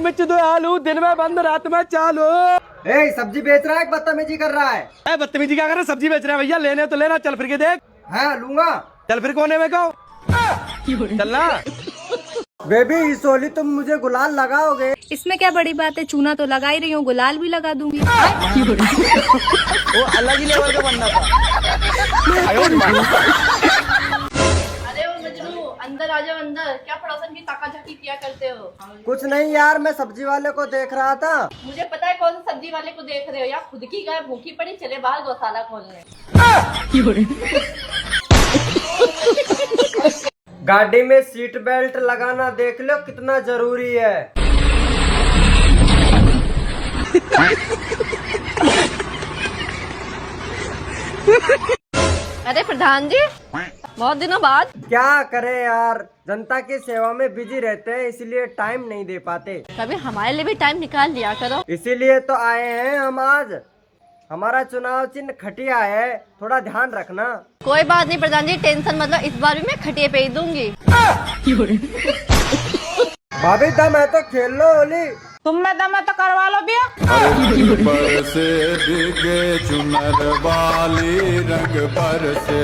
मिर्च दो आलू, दिन में बंद रात में चालू। सब्जी बेच रहा है, बदतमीजी कर रहा है। बदतमीजी क्या कर रहा है? सब्जी बेच रहा है भैया, लेने तो लेना, चल फिर के देख। हाँ लूंगा। चल फिर कोने में कहो, चलना। बेबी इस होली तुम मुझे गुलाल लगाओगे? इसमें क्या बड़ी बात है, चूना तो लगा ही रही हूँ, गुलाल भी लगा दूंगी। वो अलग ही लेवल का बनना था। अरे वो मजनू, अंदर आ जाओ अंदर। क्या पड़ोसन की ताका-झाकी किया करते हो? कुछ नहीं यार, मैं सब्जी वाले को देख रहा था। मुझे पता है कौन सा सब्जी वाले को देख रहे हो, या खुद की गाय भूखी पड़ी, चले बाहर गौशाला खोलने। गाड़ी में सीट बेल्ट लगाना देख लो कितना जरूरी है। अरे प्रधान जी, बहुत दिनों बाद। क्या करे यार, जनता की सेवा में बिजी रहते हैं, इसलिए टाइम नहीं दे पाते। कभी हमारे लिए भी टाइम निकाल लिया करो। इसीलिए तो आए हैं हम आज। हमारा चुनाव चिन्ह खटिया है, थोड़ा ध्यान रखना। कोई बात नहीं प्रधान जी, टेंशन मतलब, इस बार भी मैं खटिए पे ही दूंगी। भाभी दम है तो खेल लो होली। तुम में दम है तो करवा लो भैया। बरसे दिगे चुनर वाली रंग बरसे।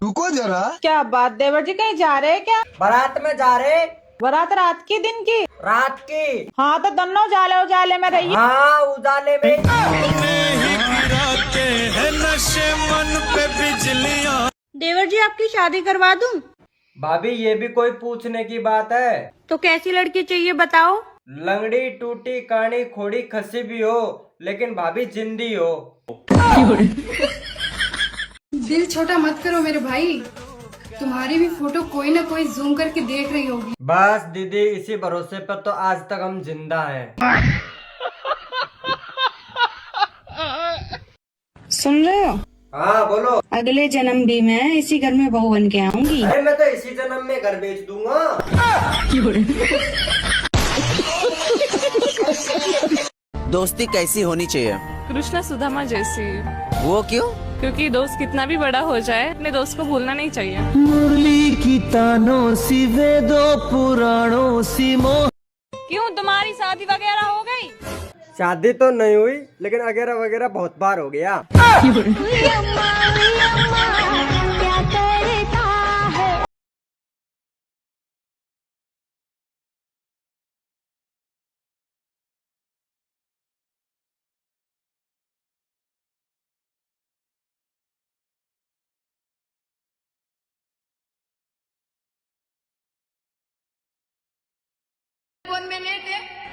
रुको जरा, क्या बात, देवर जी कहीं जा रहे हैं क्या? बारात में जा रहे। बारात रात की दिन की? रात की। हाँ तो दोनों उजाले उजाले में रहिए। हाँ उजाले में। देवर जी आपकी शादी करवा दूं? भाभी ये भी कोई पूछने की बात है? तो कैसी लड़की चाहिए बताओ? लंगड़ी टूटी कानी खोड़ी खसी भी हो, लेकिन भाभी जिंदी हो। दिल छोटा मत करो मेरे भाई, तुम्हारी भी फोटो कोई ना कोई जूम करके देख रही होगी। बस दीदी, इसी भरोसे पर तो आज तक हम जिंदा हैं। सुन रहे हो? हाँ बोलो। अगले जन्म भी मैं इसी घर में बहू बन के आऊंगी। अरे मैं तो इसी जन्म में घर बेच दूंगा। दोस्ती कैसी होनी चाहिए? कृष्ण सुदामा जैसी। वो क्यों? क्योंकि दोस्त कितना भी बड़ा हो जाए, अपने दोस्त को भूलना नहीं चाहिए। मुरली की तानों सी वेदों पुराणों सी मोह। क्यों, तुम्हारी शादी वगैरह हो गई? शादी तो नहीं हुई, लेकिन वगैरह वगैरह बहुत बार हो गया।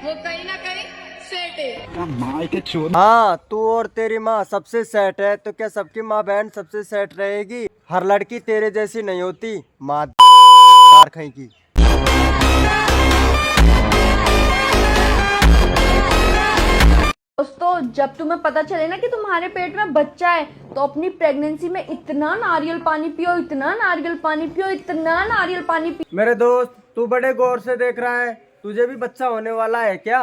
वो कहीं ना कहीं सेट है। हाँ तू और तेरी माँ सबसे सेट है, तो क्या सबकी माँ बहन सबसे सेट रहेगी? हर लड़की तेरे जैसी नहीं होती, माँ कहीं की। दोस्तों, जब तुम्हें पता चले ना कि तुम्हारे पेट में बच्चा है, तो अपनी प्रेगनेंसी में इतना नारियल पानी पियो, इतना नारियल पानी पियो, इतना नारियल पानी पियो। मेरे दोस्त, तू बड़े गौर से देख रहा है, तुझे भी बच्चा होने वाला है क्या?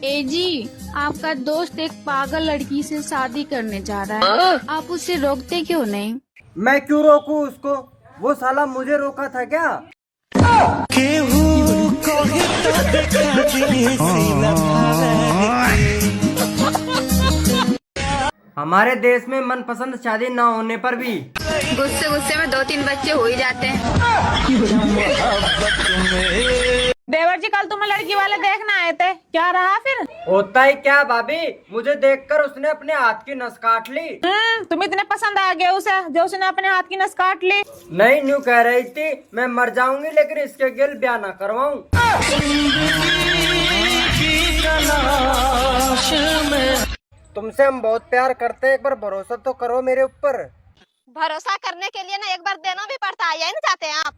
ए जी, आपका दोस्त एक पागल लड़की से शादी करने जा रहा है, आप उसे रोकते क्यों नहीं? मैं क्यों रोकूं उसको? वो साला मुझे रोका था क्या? हमारे देश में मनपसंद शादी न होने पर भी गुस्से गुस्से में 2-3 बच्चे हो ही जाते हैं। देवर जी कल तुम्हें लड़की वाले देखना आए थे, क्या रहा फिर? होता ही क्या भाभी, मुझे देखकर उसने अपने हाथ की नस काट ली। तुम इतने पसंद आ गए उसे जो उसने अपने हाथ की नस काट ली। नहीं, न्यू कह रही थी मैं मर जाऊंगी लेकिन इसके गिल ब्याह ना करवाऊं। तुमसे हम बहुत प्यार करते हैं, एक बार भरोसा तो करो मेरे ऊपर। भरोसा करने के लिए ना एक बार देना भी पड़ता है, यही नहीं चाहते हैं आप?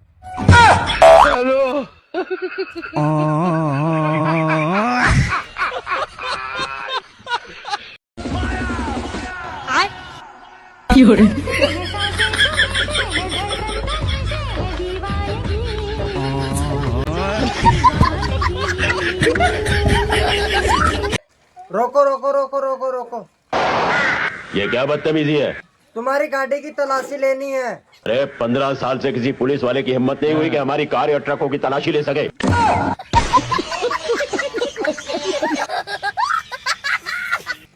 रोको रोको रोको रोको रोको। ये क्या बदतमीजी है? तुम्हारी गाड़ी की तलाशी लेनी है। अरे 15 साल से किसी पुलिस वाले की हिम्मत नहीं हुई कि हमारी कार या ट्रकों की तलाशी ले सके।